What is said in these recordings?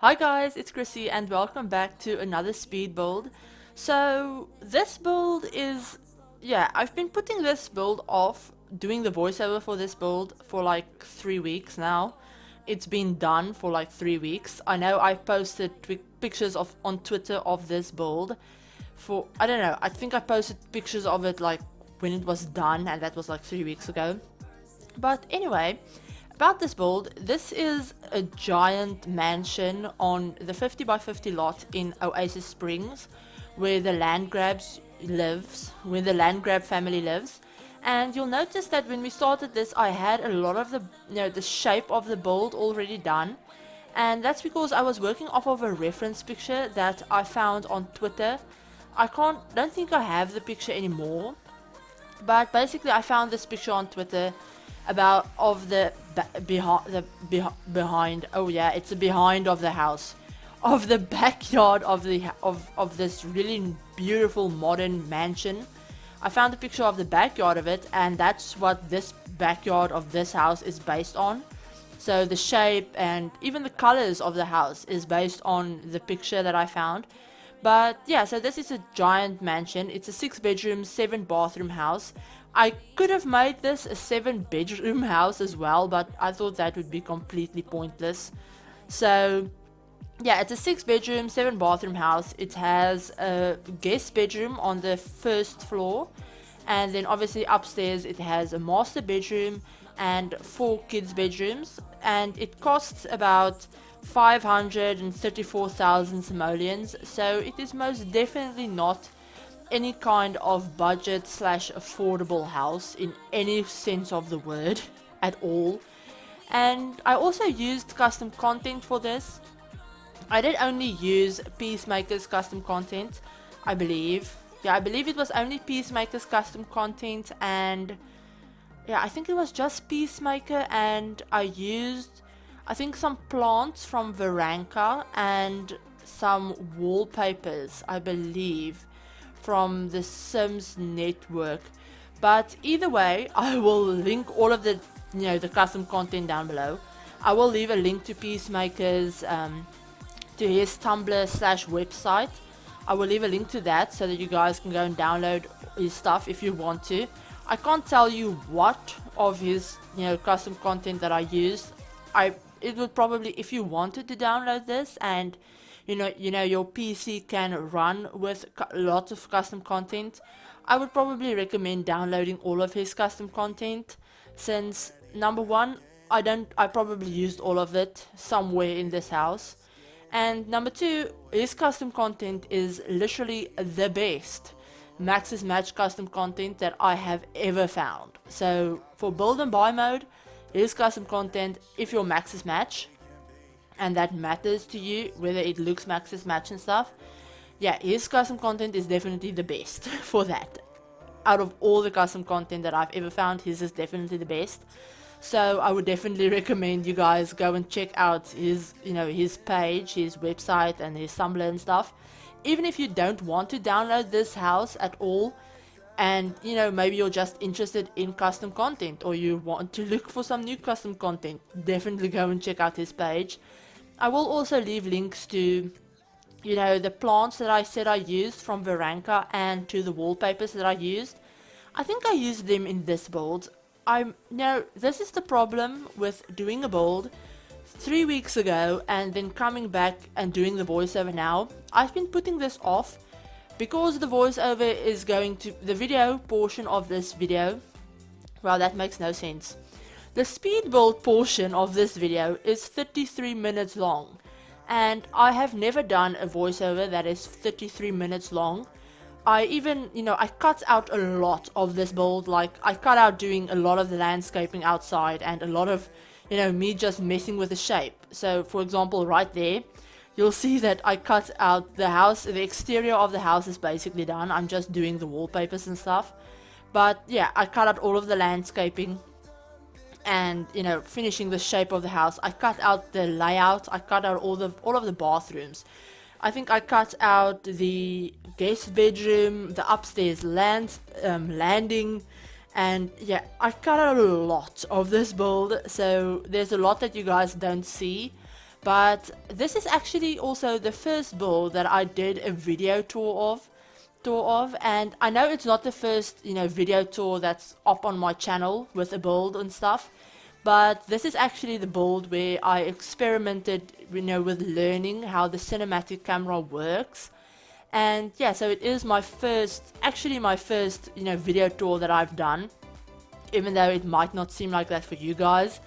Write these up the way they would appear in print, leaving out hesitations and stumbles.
Hi guys, it's Chrissy and welcome back to another speed build. So this build is, I've been putting this build off, doing the voiceover for this build for like 3 weeks now. It's been done for like 3 weeks. I know I posted pictures on Twitter of this build for, I don't know, I think I posted pictures of it like when it was done, and that was like 3 weeks ago. But anyway, about this build, this is a giant mansion on the 50 by 50 lot in Oasis Springs, where the Landgrab family lives. And you'll notice that when we started this, I had a lot of the shape of the build already done. And that's because I was working off of a reference picture that I found on Twitter. Don't think I have the picture anymore. But basically I found this picture on Twitter about of the behind it's the behind of the house, of the backyard of this really beautiful modern mansion. I found a picture of the backyard of it, and that's what this backyard of this house is based on. So the shape and even the colors of the house is based on the picture that I found. But yeah, so this is a giant mansion. It's a 6-bedroom, 7-bathroom house. I could have made this a 7-bedroom house as well, but I thought that would be completely pointless. So yeah, it's a 6-bedroom, 7-bathroom house. It has a guest bedroom on the first floor, and then obviously upstairs it has a master bedroom and 4 kids bedrooms, and it costs about 534,000 simoleons, so it is most definitely not any kind of budget slash affordable house in any sense of the word at all. And I also used custom content for this. I did only use Peacemaker's custom content, I believe. Yeah, I believe it was only Peacemaker's custom content, and yeah, I think it was just Peacemaker, and I used, I think, some plants from Veranka and some wallpapers, I believe, from the Sims network. But either way, I will link all of the custom content down below. I will leave a link to Peacemaker's to his Tumblr slash website. I will leave a link to that so that you guys can go and download his stuff if you want to. I can't tell you what of his custom content that I used. It would probably, if you wanted to download this and your PC can run with lots of custom content, I would probably recommend downloading all of his custom content, since number one, I probably used all of it somewhere in this house, and number two, his custom content is literally the best Max's Match custom content that I have ever found. So for build and buy mode, his custom content, if your Max's Match and that matters to you, whether it looks Max's Match and stuff, yeah, his custom content is definitely the best for that. Out of all the custom content that I've ever found, his is definitely the best. So I would definitely recommend you guys go and check out his his page, his website, and his Tumblr and stuff. Even if you don't want to download this house at all, and maybe you're just interested in custom content, or you want to look for some new custom content, definitely go and check out his page. I will also leave links to the plants that I said I used from Veranka, and to the wallpapers that I used. I think I used them in this build. This is the problem with doing a build 3 weeks ago and then coming back and doing the voiceover now. I've been putting this off because the voiceover is going to the video portion of this video. Well, that makes no sense. The speed build portion of this video is 33 minutes long, and I have never done a voiceover that is 33 minutes long. I even, I cut out a lot of this build. Like, I cut out doing a lot of the landscaping outside and a lot of, me just messing with the shape. So, for example, right there, you'll see that I cut out the house. The exterior of the house is basically done. I'm just doing the wallpapers and stuff. But yeah, I cut out all of the landscaping and finishing the shape of the house. I cut out the layout. I cut out all of the bathrooms. I think I cut out the guest bedroom, the upstairs landing, and yeah, I cut out a lot of this build, so there's a lot that you guys don't see. But this is actually also the first build that I did a video tour of, and I know it's not the first, video tour that's up on my channel with a build and stuff, but this is actually the build where I experimented, with learning how the cinematic camera works. And yeah, so it is my first video tour that I've done, even though it might not seem like that for you guys,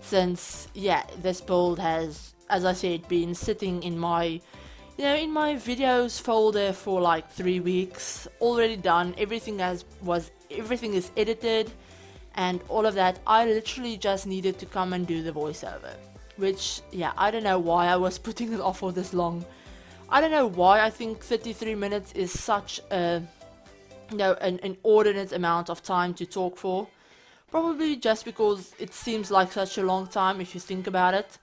since yeah, this build has, as I said, been sitting in my videos folder for like 3 weeks, already done. Everything is edited and all of that. I literally just needed to come and do the voiceover, which, yeah, I don't know why I was putting it off for this long. I don't know why I think 33 minutes is such a, an inordinate amount of time to talk for. Probably just because it seems like such a long time if you think about it.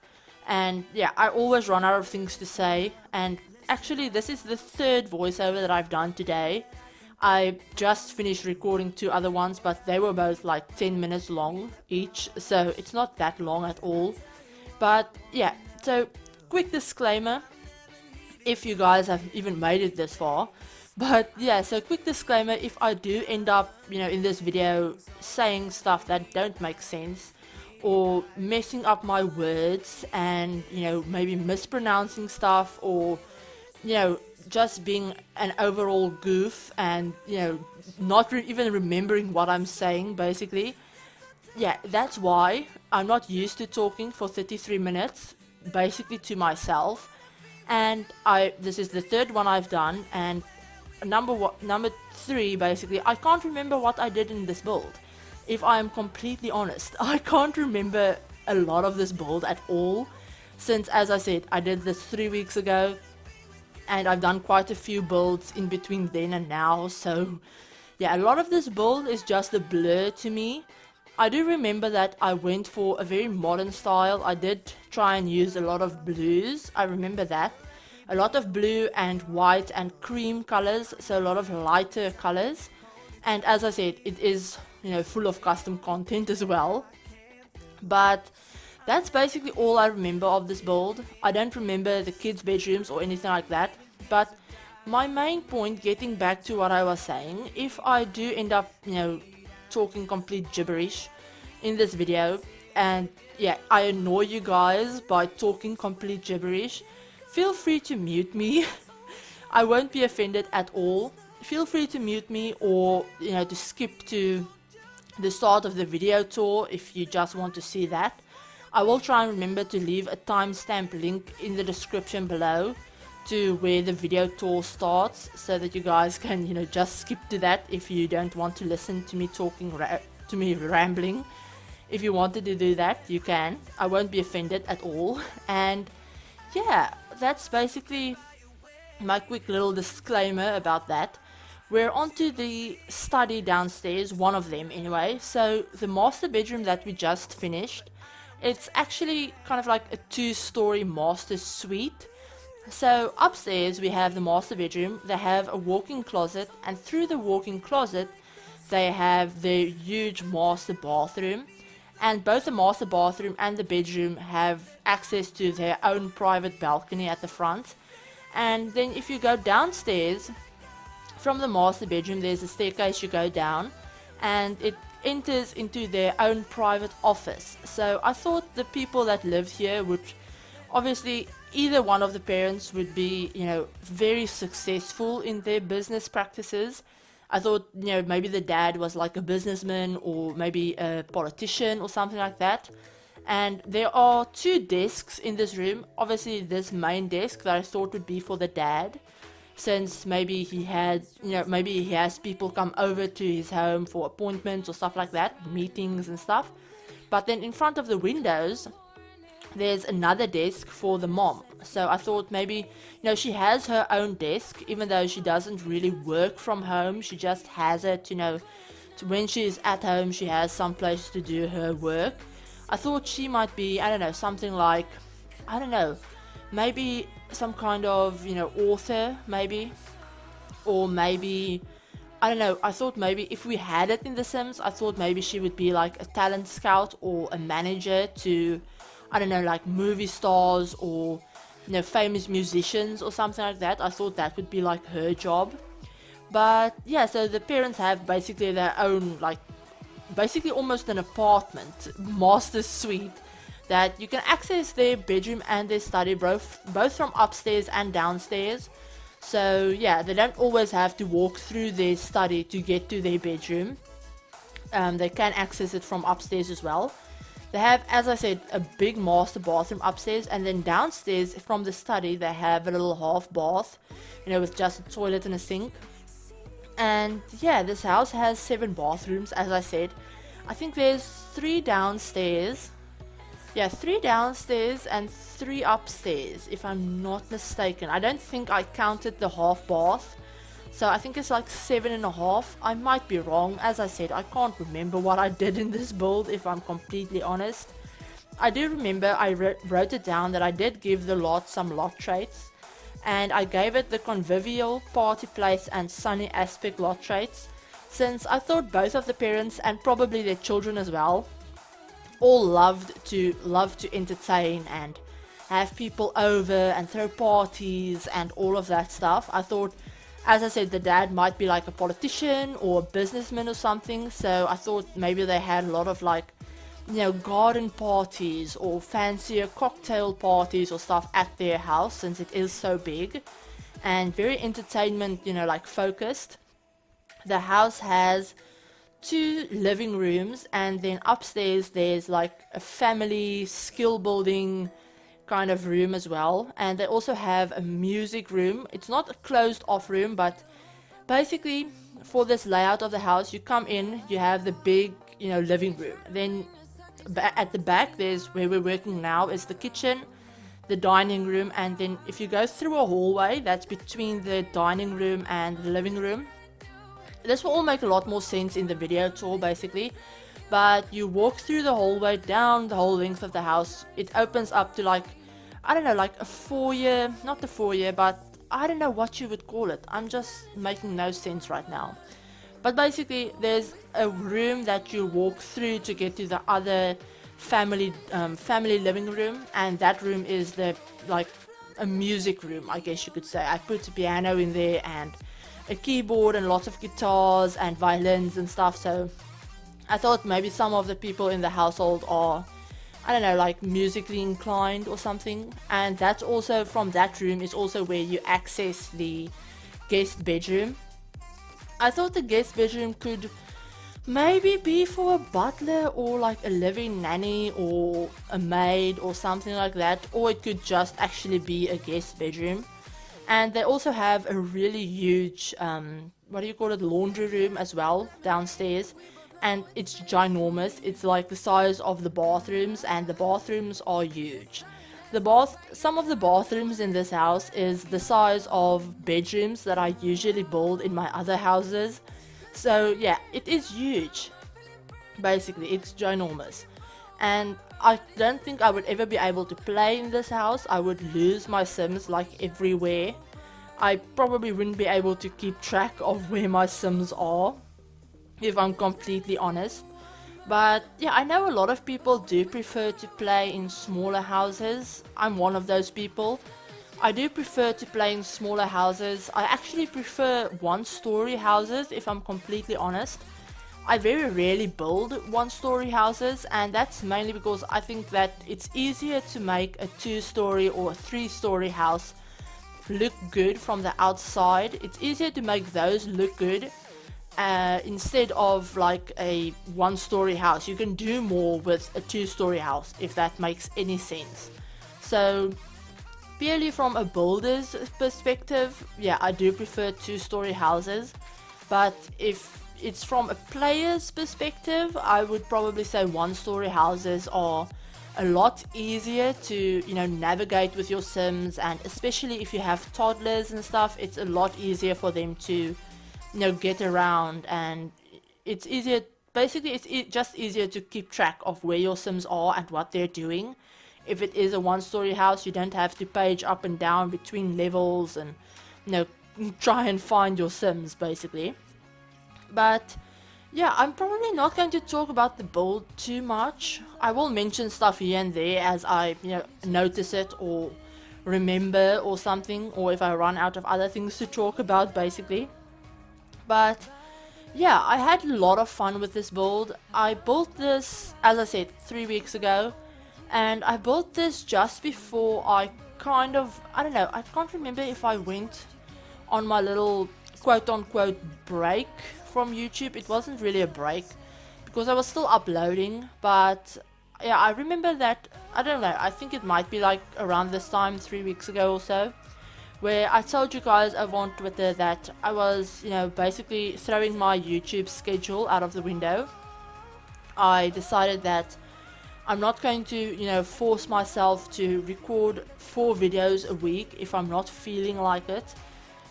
And yeah, I always run out of things to say. And actually, this is the third voiceover that I've done today. I just finished recording 2 other ones, but they were both like 10 minutes long each, so it's not that long at all. But yeah, so quick disclaimer, if you guys have even made it this far. But yeah, so quick disclaimer, if I do end up, in this video saying stuff that don't make sense, or messing up my words, and, maybe mispronouncing stuff, or, just being an overall goof, and, not even remembering what I'm saying, basically. Yeah, that's why I'm not used to talking for 33 minutes, basically to myself. And this is the third one I've done, and number 3, basically, I can't remember what I did in this build. If I'm completely honest, I can't remember a lot of this build at all, since, as I said, I did this 3 weeks ago, and I've done quite a few builds in between then and now, so yeah, a lot of this build is just a blur to me. I do remember that I went for a very modern style. I did try and use a lot of blues, I remember that. A lot of blue and white and cream colors, so a lot of lighter colors. And as I said, it is, full of custom content as well. But that's basically all I remember of this build. I don't remember the kids' bedrooms or anything like that. But my main point, getting back to what I was saying, if I do end up, talking complete gibberish in this video, and yeah, I annoy you guys by talking complete gibberish, feel free to mute me. I won't be offended at all. Feel free to mute me, or to skip to the start of the video tour if you just want to see that. I will try and remember to leave a timestamp link in the description below to where the video tour starts, so that you guys can just skip to that if you don't want to listen to me talking to me rambling. If you wanted to do that, you can. I won't be offended at all. And yeah, that's basically my quick little disclaimer about that. We're on to the study downstairs, one of them anyway. So the master bedroom that we just finished, it's actually kind of like a 2-story master suite. So upstairs we have the master bedroom. They have a walk-in closet, and through the walk-in closet they have the huge master bathroom. And both the master bathroom and the bedroom have access to their own private balcony at the front. And then if you go downstairs from the master bedroom, there's a staircase you go down, and it enters into their own private office. So I thought the people that lived here would, obviously, either one of the parents would be, very successful in their business practices. I thought, maybe the dad was like a businessman, or maybe a politician or something like that. And there are 2 desks in this room. Obviously, this main desk that I thought would be for the dad, since maybe he had, maybe he has people come over to his home for appointments or stuff like that, meetings and stuff. But then in front of the windows, there's another desk for the mom. So I thought maybe, she has her own desk, even though she doesn't really work from home. She just has it, to when she's at home, she has some place to do her work. I thought she might be, I don't know, something like, I don't know, maybe some kind of, author, maybe. Or maybe, I don't know, I thought maybe if we had it in The Sims, I thought maybe she would be like a talent scout or a manager to I don't know, like movie stars or, you know, famous musicians or something like that. I thought that would be like her job. But yeah, so the parents have basically their own, like, basically almost an apartment, master suite, that you can access their bedroom and their study both from upstairs and downstairs. So yeah, they don't always have to walk through their study to get to their bedroom. They can access it from upstairs as well. They have, as I said, a big master bathroom upstairs, and then downstairs from the study they have a little half bath, you know, with just a toilet and a sink. And yeah, this house has 7 bathrooms, as I said. I think there's 3 downstairs. Yeah, 3 downstairs and 3 upstairs, if I'm not mistaken. I don't think I counted the half bath. So I think it's like 7.5. I might be wrong. As I said, I can't remember what I did in this build, if I'm completely honest. I do remember I wrote it down that I did give the lot some lot traits. And I gave it the convivial, party place and sunny aspect lot traits, since I thought both of the parents, and probably their children as well, all love to entertain and have people over and throw parties and all of that stuff. I thought, as I said, the dad might be like a politician or a businessman or something, so I thought maybe they had a lot of, like, you know, garden parties or fancier cocktail parties or stuff at their house, since it is so big and very entertainment, you know, like focused. The house has 2 living rooms, and then upstairs there's like a family skill building kind of room as well, and they also have a music room. It's not a closed off room, but basically for this layout of the house, you come in, you have the big, you know, living room, then at the back there's where we're working now is the kitchen, the dining room, and then if you go through a hallway that's between the dining room and the living room. This will all make a lot more sense in the video tour basically, but you walk through the hallway down the whole length of the house. It opens up to, like, I don't know, like a foyer, not the foyer, but I don't know what you would call it. I'm just making no sense right now. But basically there's a room that you walk through to get to the other family living room, and that room is the, like, a music room, I guess you could say. I put a piano in there and a keyboard and lots of guitars and violins and stuff, so I thought maybe some of the people in the household are, I don't know, like musically inclined or something. And that's also, from that room is also where you access the guest bedroom. I thought the guest bedroom could maybe be for a butler or like a living nanny or a maid or something like that, or it could just actually be a guest bedroom. And they also have a really huge, what do you call it, laundry room as well downstairs, and it's ginormous. It's like the size of the bathrooms, and the bathrooms are huge. Some of the bathrooms in this house is the size of bedrooms that I usually build in my other houses. So yeah, it is huge. Basically, it's ginormous. And I don't think I would ever be able to play in this house. I would lose my Sims like everywhere. I probably wouldn't be able to keep track of where my Sims are, if I'm completely honest. But yeah, I know a lot of people do prefer to play in smaller houses. I'm one of those people. I do prefer to play in smaller houses. I actually prefer 1-story houses, if I'm completely honest. I very rarely build 1-story houses, and that's mainly because I think that it's easier to make a 2-story or a 3-story house look good from the outside. It's easier to make those look good instead of like a 1-story house. You can do more with a 2-story house, if that makes any sense. So purely from a builder's perspective, yeah, I do prefer 2-story houses. But if it's from a player's perspective, I would probably say 1-story houses are a lot easier to, you know, navigate with your Sims, and especially if you have toddlers and stuff, it's a lot easier for them to, you know, get around, and it's easier, basically it's just easier to keep track of where your Sims are and what they're doing. If it is a 1-story house, you don't have to page up and down between levels and, you know, try and find your Sims basically. But Yeah, I'm probably not going to talk about the build too much. I will mention stuff here and there as I, notice it or remember or something, or if I run out of other things to talk about, basically. But yeah, I had a lot of fun with this build. I built this, as I said, 3 weeks ago, and I built this just before I I don't know, I can't remember if I went on my little quote unquote break from YouTube. It wasn't really a break because I was still uploading, but yeah, I remember that, I don't know, I think it might be like around this time, 3 weeks ago or so, where I told you guys over on Twitter that I was, basically throwing my YouTube schedule out of the window. I decided that I'm not going to, force myself to record 4 videos a week if I'm not feeling like it.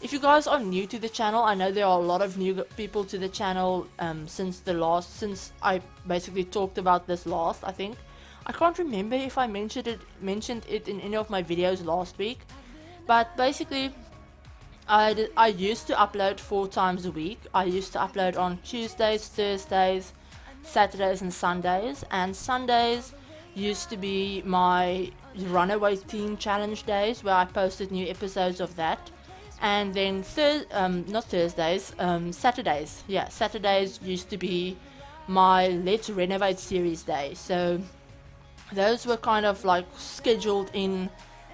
If you guys are new to the channel, I know there are a lot of new people to the channel since I basically talked about this last, I think. I can't remember if I mentioned it in any of my videos last week, but basically I used to upload 4 times a week. I used to upload on Tuesdays, Thursdays, Saturdays and Sundays, and Sundays used to be my Runaway Teen Challenge days where I posted new episodes of that. And then not Thursdays, Saturdays. Yeah, Saturdays used to be my Let's Renovate series day. So those were kind of like scheduled in,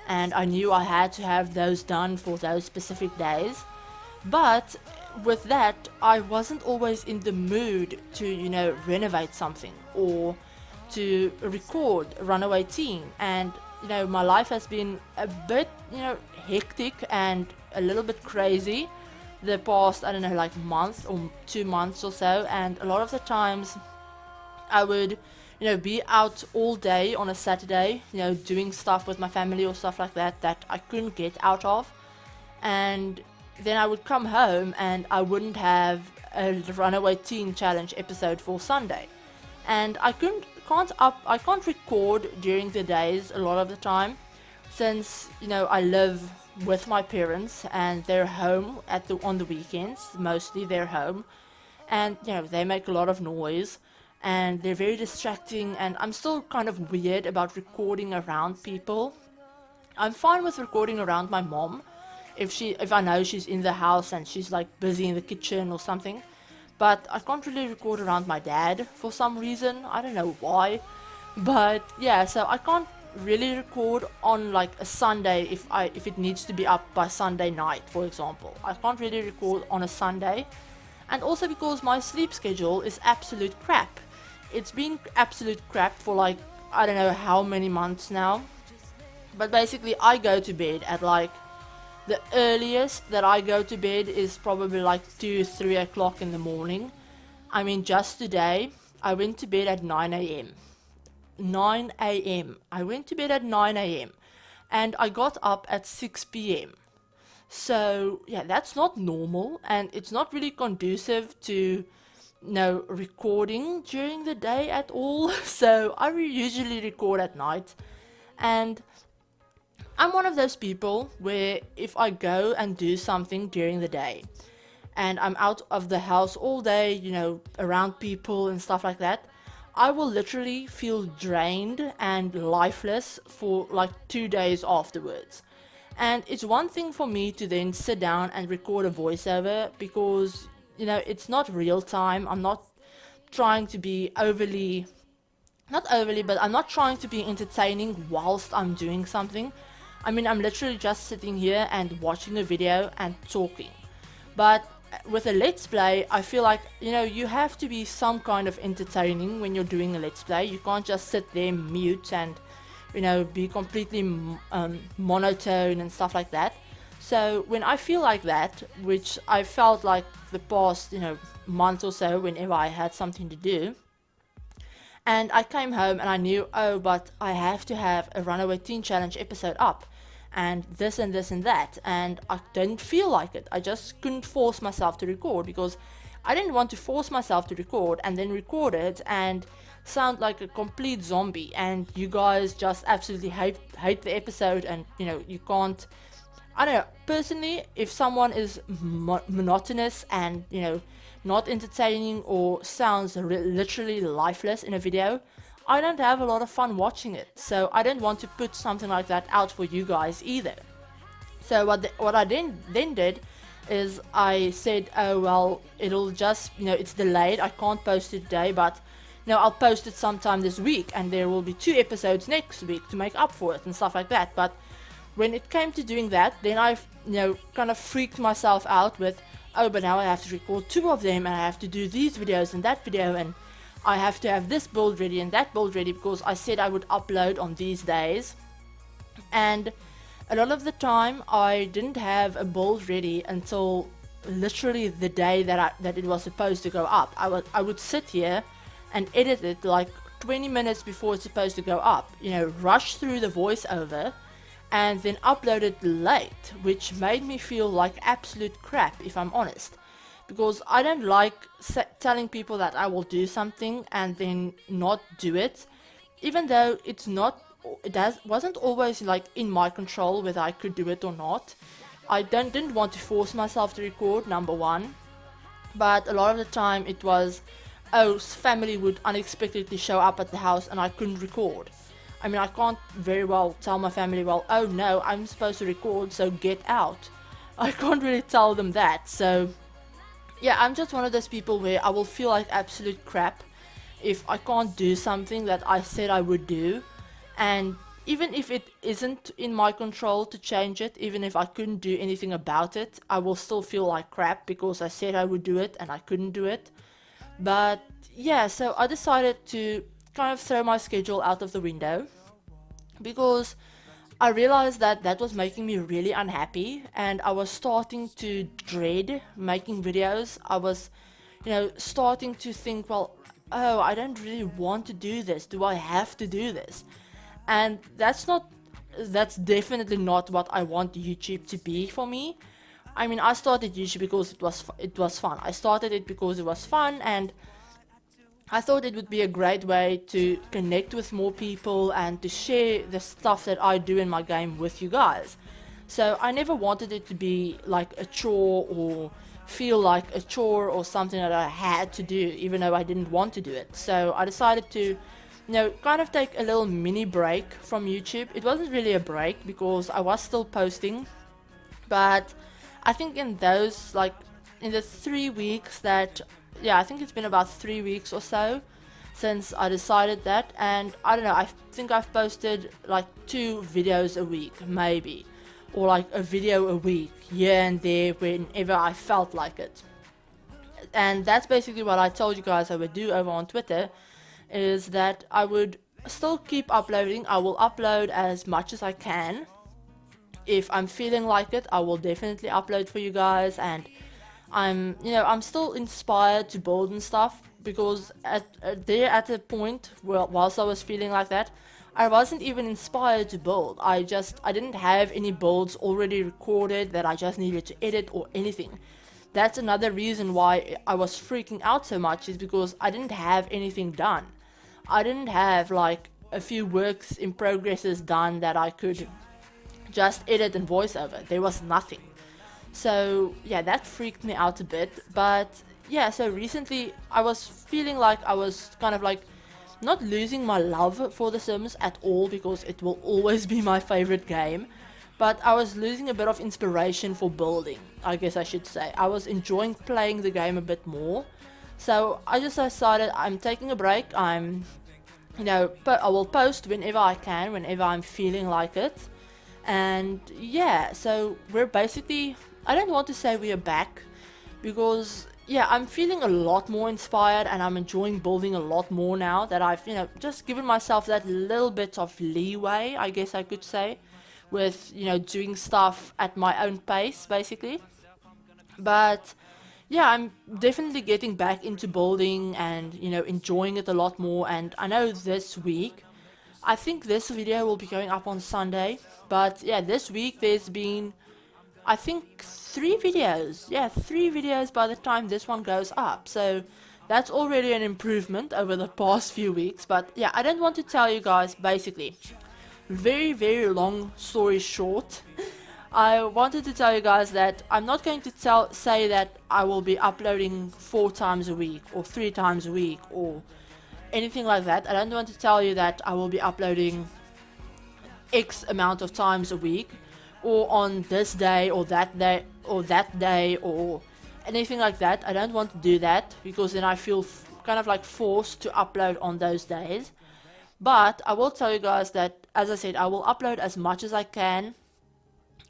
and I knew I had to have those done for those specific days. But with that, I wasn't always in the mood to, renovate something or to record Runaway Teen. And, my life has been a bit, hectic and a little bit crazy the past, I don't know, like month or 2 months or so. And a lot of the times I would, be out all day on a Saturday, doing stuff with my family or stuff like that I couldn't get out of. And then I would come home and I wouldn't have a Runaway Teen Challenge episode for Sunday. And I can't record during the days a lot of the time, since, I live with my parents and they're home on the weekends. Mostly they're home, and they make a lot of noise and they're very distracting, and I'm still kind of weird about recording around people. I'm fine with recording around my mom if I know she's in the house and she's like busy in the kitchen or something. But I can't really record around my dad for some reason. I don't know why. But yeah, so I can't really record on like a Sunday if it needs to be up by Sunday night, for example. I can't really record on a Sunday. And also because my sleep schedule is absolute crap. It's been absolute crap for like, I don't know how many months now. But basically I go to bed at like, the earliest that I go to bed is probably like 2-3 o'clock in the morning. I mean, just today I went to bed at 9 a.m. 9 a.m. I went to bed at 9 a.m. and I got up at 6 p.m. So yeah, that's not normal, and it's not really conducive to recording during the day at all. So I usually record at night, and I'm one of those people where if I go and do something during the day and I'm out of the house all day, around people and stuff like that, I will literally feel drained and lifeless for like 2 days afterwards. And it's one thing for me to then sit down and record a voiceover because, it's not real time. I'm not trying to be not overly, but I'm not trying to be entertaining whilst I'm doing something. I mean, I'm literally just sitting here and watching a video and talking. But with a Let's Play, I feel like, you have to be some kind of entertaining when you're doing a Let's Play. You can't just sit there mute and, be completely monotone and stuff like that. So when I feel like that, which I felt like the past, month or so whenever I had something to do, and I came home and I knew, oh, but I have to have a Runaway Teen Challenge episode up, and this and this and that, and I didn't feel like it. I just couldn't force myself to record because I didn't want to force myself to record and then record it and sound like a complete zombie, and you guys just absolutely hate the episode, and you can't. I don't know, personally, if someone is monotonous and not entertaining or sounds literally lifeless in a video, I don't have a lot of fun watching it. So I don't want to put something like that out for you guys either. So what I then did is I said, oh well, it'll just, it's delayed, I can't post it today, but I'll post it sometime this week, and there will be 2 episodes next week to make up for it and stuff like that. But when it came to doing that, then I kind of freaked myself out with, oh, but now I have to record 2 of them, and I have to do these videos and that video, and I have to have this build ready and that build ready, because I said I would upload on these days. And a lot of the time I didn't have a build ready until literally the day that it was supposed to go up. I would sit here and edit it like 20 minutes before it's supposed to go up, rush through the voiceover and then upload it late, which made me feel like absolute crap, if I'm honest, because I don't like telling people that I will do something and then not do it, even though it wasn't always like in my control whether I could do it or not. I didn't want to force myself to record, number one, but a lot of the time it was, oh, family would unexpectedly show up at the house and I couldn't record. I mean, I can't very well tell my family, well, oh no, I'm supposed to record, so get out. I can't really tell them that. So yeah, I'm just one of those people where I will feel like absolute crap if I can't do something that I said I would do. And even if it isn't in my control to change it, even if I couldn't do anything about it, I will still feel like crap because I said I would do it and I couldn't do it. But yeah, so I decided to kind of throw my schedule out of the window, because I realized that was making me really unhappy, and I was starting to dread making videos. I was, starting to think, well, oh, I don't really want to do this. Do I have to do this? And that's definitely not what I want YouTube to be for me. I mean, I started YouTube because it was fun. I started it because it was fun, and I thought it would be a great way to connect with more people and to share the stuff that I do in my game with you guys. So I never wanted it to be like a chore or feel like a chore or something that I had to do, even though I didn't want to do it. So I decided to kind of take a little mini break from YouTube. It wasn't really a break because I was still posting, but I think in the 3 weeks that, yeah, I think it's been about 3 weeks or so since I decided that, and I don't know, I think I've posted like 2 videos a week, maybe, or like a video a week, here and there, whenever I felt like it. And that's basically what I told you guys I would do over on Twitter, is that I would still keep uploading. I will upload as much as I can. If I'm feeling like it, I will definitely upload for you guys, and I'm still inspired to build and stuff, because at a point whilst I was feeling like that, I wasn't even inspired to build. I didn't have any builds already recorded that I just needed to edit or anything. That's another reason why I was freaking out so much, is because I didn't have anything done. I didn't have like a few works in progresses done that I could just edit and voice over. There was nothing. So yeah, that freaked me out a bit. But yeah, so recently I was feeling like I was kind of like not losing my love for The Sims at all, because it will always be my favorite game, but I was losing a bit of inspiration for building, I guess I should say. I was enjoying playing the game a bit more. So I just decided I'm taking a break. I will post whenever I can, whenever I'm feeling like it. And yeah, so we're basically, I don't want to say we are back, because yeah, I'm feeling a lot more inspired and I'm enjoying building a lot more now that I've, just given myself that little bit of leeway, I guess I could say, with, doing stuff at my own pace, basically. But yeah, I'm definitely getting back into building and, enjoying it a lot more. And I know this week, I think this video will be going up on Sunday, but yeah, this week there's been, I think, 3 videos. Yeah, 3 videos by the time this one goes up. So that's already an improvement over the past few weeks. But yeah, I don't want to tell you guys, basically, very, very long story short, I wanted to tell you guys that I'm not going to say that I will be uploading 4 times a week or 3 times a week or anything like that. I don't want to tell you that I will be uploading X amount of times a week or on this day or that day or anything like that. I don't want to do that because then I feel kind of like forced to upload on those days. But I will tell you guys that, as I said, I will upload as much as I can.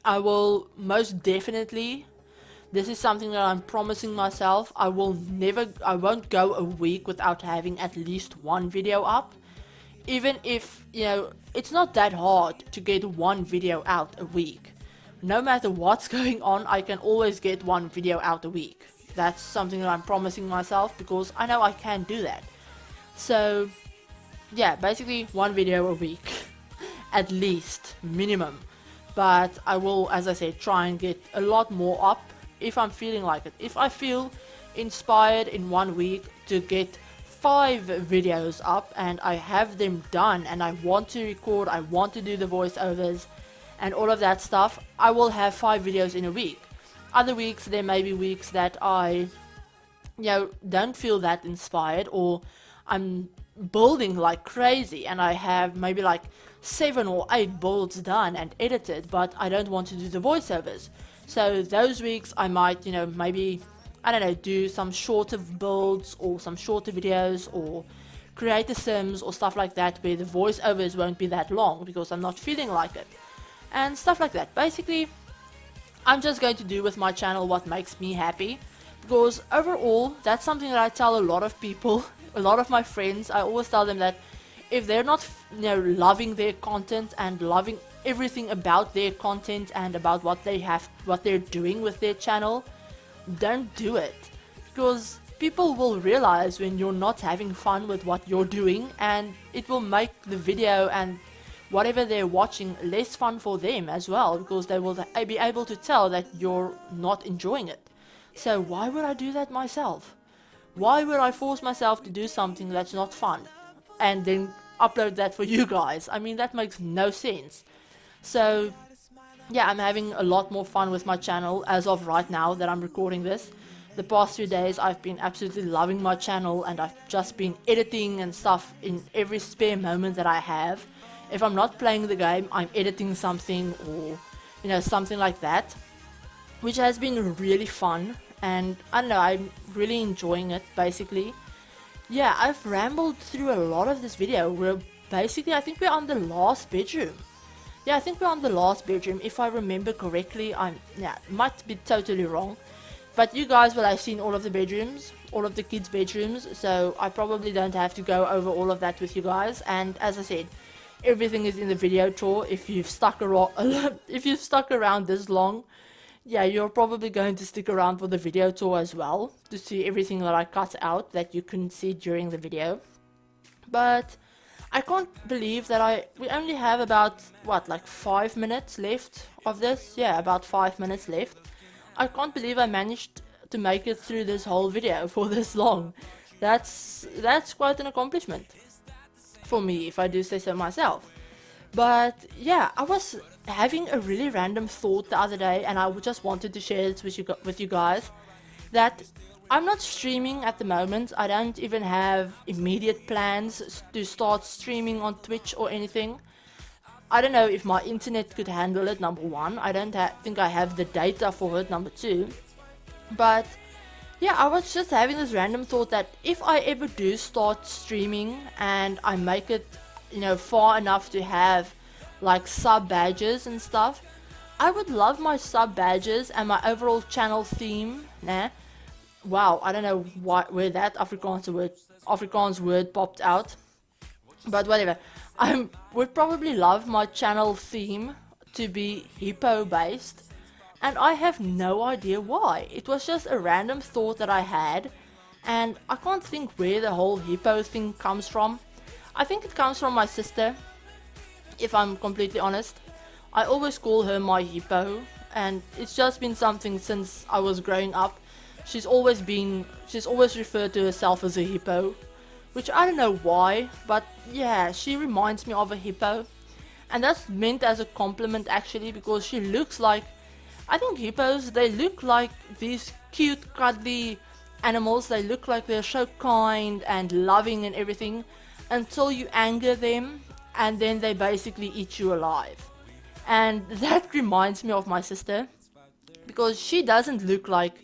I will most definitely, this is something that I'm promising myself, I won't go a week without having at least one video up. Even if, you know, it's not that hard to get one video out a week. No matter what's going on, I can always get one video out a week. That's something that I'm promising myself because I know I can do that. So, yeah, basically one video a week. At least, minimum. But I will, as I said, try and get a lot more up if I'm feeling like it. If I feel inspired in 1 week to get 5 videos up and I have them done and I want to record, I want to do the voiceovers and all of that stuff, I will have 5 videos in a week. Other weeks, there may be weeks that I, you know, don't feel that inspired, or I'm building like crazy and I have maybe like 7 or 8 builds done and edited, but I don't want to do the voiceovers. So those weeks I might, you know, maybe, I don't know, do some shorter builds or some shorter videos or create a sims or stuff like that where the voiceovers won't be that long because I'm not feeling like it. And stuff like that. Basically, I'm just going to do with my channel what makes me happy. Because overall, that's something that I tell a lot of people, a lot of my friends. I always tell them that if they're not, you know, loving their content and loving everything about their content and about what they're doing with their channel, don't do it. Because people will realize when you're not having fun with what you're doing, and it will make the video and whatever they're watching less fun for them as well, because they will be able to tell that you're not enjoying it. So why would I do that myself? Why would I force myself to do something that's not fun and then upload that for you guys? I mean, that makes no sense. So yeah, I'm having a lot more fun with my channel as of right now that I'm recording this. The past 2 days I've been absolutely loving my channel and I've just been editing and stuff in every spare moment that I have. If I'm not playing the game, I'm editing something or, you know, something like that, which has been really fun, and I don't know, I'm really enjoying it. Basically, yeah, I've rambled through a lot of this video. We're basically, I think we're on the last bedroom. Yeah, I think we're on the last bedroom, if I remember correctly. Might be totally wrong, but you guys will have seen all of the bedrooms, all of the kids' bedrooms, so I probably don't have to go over all of that with you guys. And as I said, everything is in the video tour. If you've stuck around this long, yeah, you're probably going to stick around for the video tour as well, to see everything that I cut out that you couldn't see during the video. But I can't believe that we only have about, what, like 5 minutes left of this? Yeah, about 5 minutes left. I can't believe I managed to make it through this whole video for this long. That's quite an accomplishment for me, if I do say so myself. But yeah, I was having a really random thought the other day, and I just wanted to share this with you guys, that I'm not streaming at the moment. I don't even have immediate plans to start streaming on Twitch or anything. I don't know if my internet could handle it, number one. I don't think I have the data for it, number two. But yeah, I was just having this random thought that if I ever do start streaming and I make it, you know, far enough to have like sub badges and stuff, I would love my sub badges and my overall channel theme. Wow, I don't know where that Afrikaans word popped out, but whatever. I would probably love my channel theme to be hippo based, and I have no idea why. It was just a random thought that I had, and I can't think where the whole hippo thing comes from. I think it comes from my sister, if I'm completely honest. I always call her my hippo, and it's just been something since I was growing up. She's always referred to herself as a hippo, which I don't know why, but yeah, she reminds me of a hippo. And that's meant as a compliment actually, because she looks like I think hippos, they look like these cute, cuddly animals. They look like they're so kind and loving and everything until you anger them, and then they basically eat you alive. And that reminds me of my sister, because she doesn't look like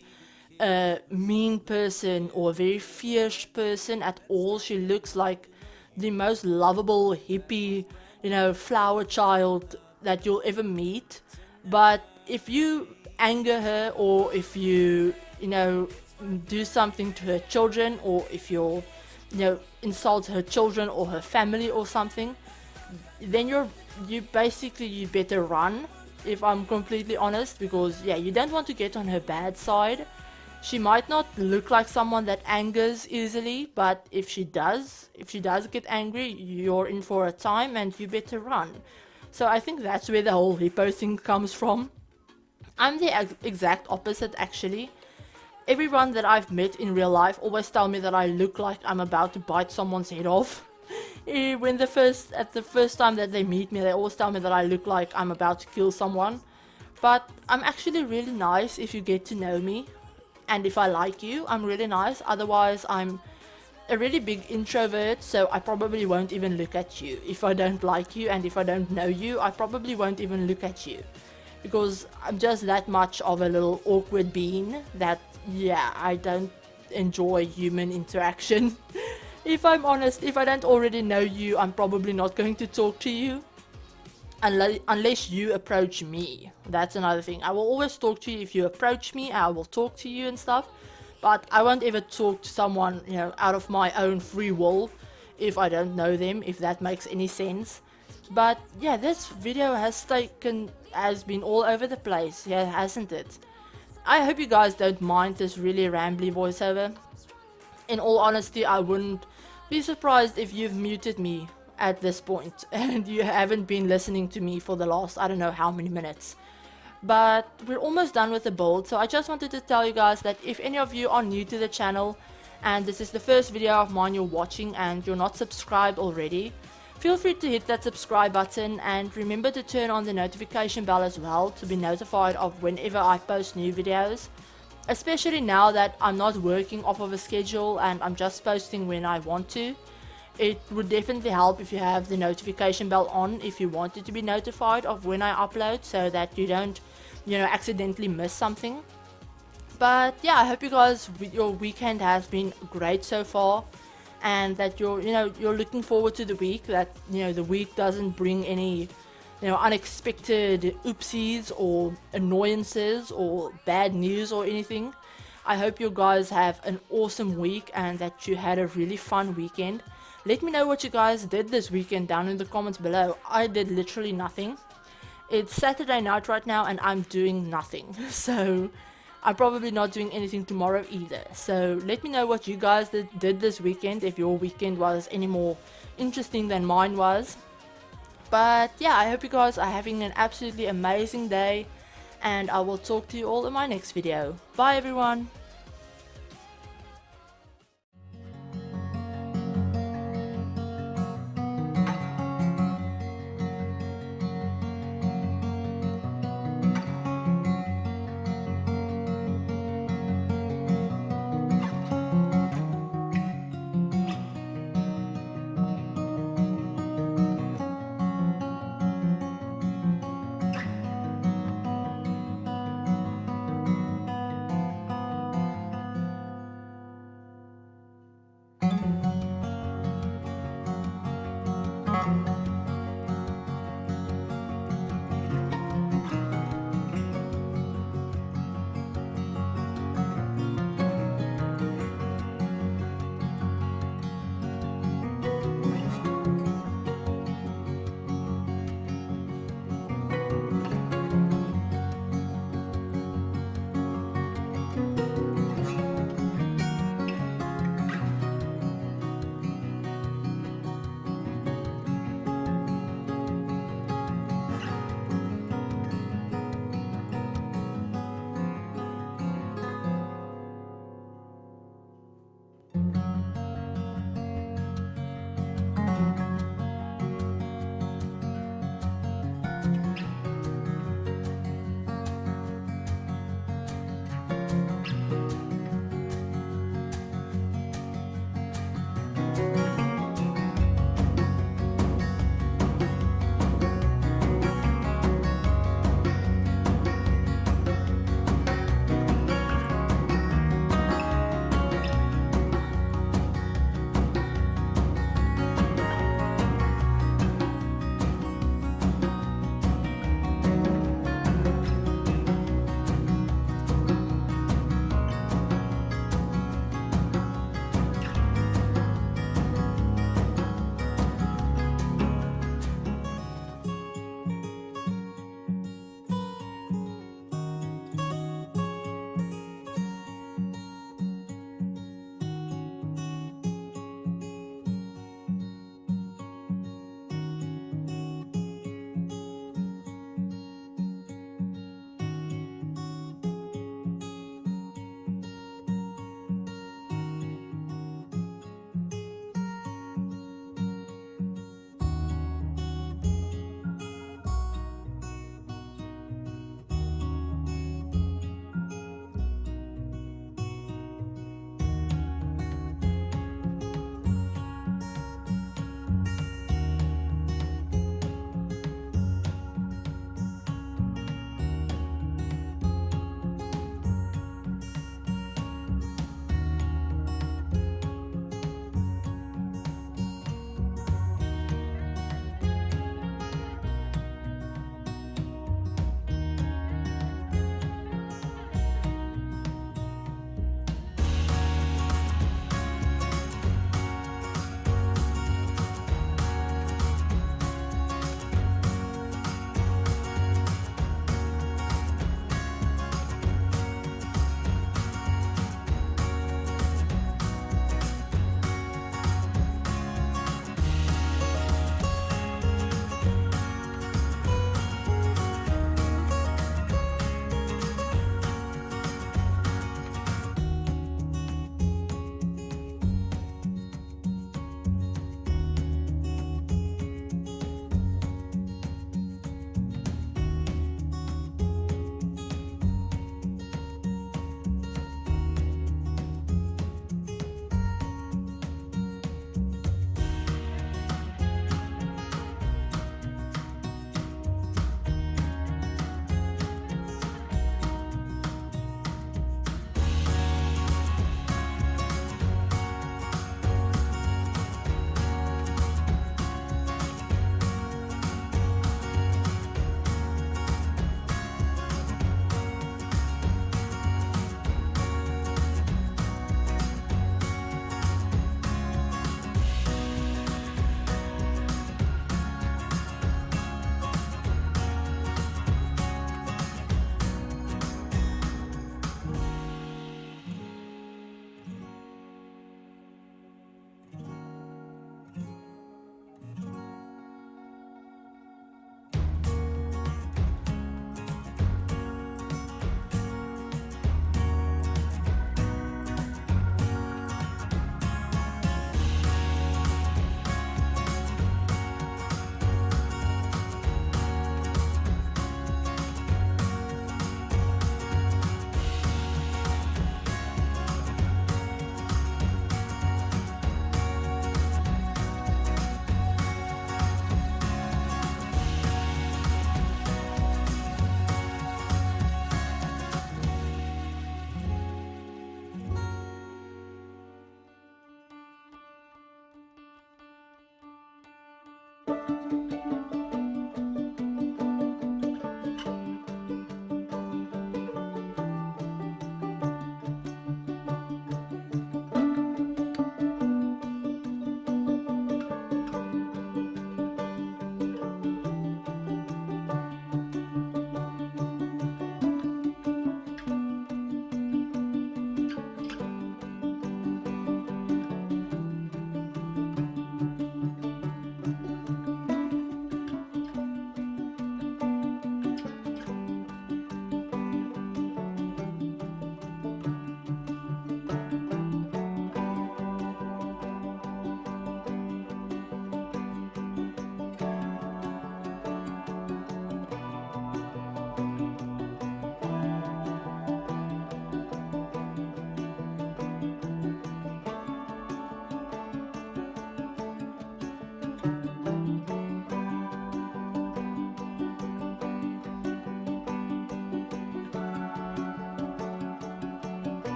a mean person or a very fierce person at all. She looks like the most lovable hippie, flower child that you'll ever meet. But if you anger her, or if you, do something to her children, or if you insult her children or her family or something, then you better run, if I'm completely honest, because yeah, you don't want to get on her bad side. She might not look like someone that angers easily, but if she does get angry, you're in for a time and you better run. So I think that's where the whole hippo thing comes from. I'm the exact opposite, actually. Everyone that I've met in real life always tell me that I look like I'm about to bite someone's head off. At the first time that they meet me, they always tell me that I look like I'm about to kill someone. But I'm actually really nice if you get to know me. And if I like you, I'm really nice. Otherwise, I'm a really big introvert, so I probably won't even look at you. If I don't like you and if I don't know you, I probably won't even look at you. Because I'm just that much of a little awkward being that, yeah, I don't enjoy human interaction. If I'm honest, if I don't already know you, I'm probably not going to talk to you. Unless you approach me. That's another thing. I will always talk to you if you approach me. I will talk to you and stuff. But I won't ever talk to someone, out of my own free will if I don't know them, if that makes any sense. But yeah, this video has been all over the place, yeah, hasn't it? I hope you guys don't mind this really rambly voiceover. In all honesty, I wouldn't be surprised if you've muted me at this point and you haven't been listening to me for the last I don't know how many minutes. But we're almost done with the build, so I just wanted to tell you guys that if any of you are new to the channel and this is the first video of mine you're watching and you're not subscribed already, feel free to hit that subscribe button and remember to turn on the notification bell as well to be notified of whenever I post new videos. Especially now that I'm not working off of a schedule and I'm just posting when I want to. It would definitely help if you have the notification bell on if you wanted to be notified of when I upload, so that you don't, accidentally miss something. But yeah, I hope you guys, your weekend has been great so far, and that you're looking forward to the week, that, the week doesn't bring any, unexpected oopsies or annoyances or bad news or anything. I hope you guys have an awesome week and that you had a really fun weekend. Let me know what you guys did this weekend down in the comments below. I did literally nothing. It's Saturday night right now and I'm doing nothing. So I'm probably not doing anything tomorrow either. So let me know what you guys did this weekend, if your weekend was any more interesting than mine was. But yeah, I hope you guys are having an absolutely amazing day, and I will talk to you all in my next video. Bye everyone!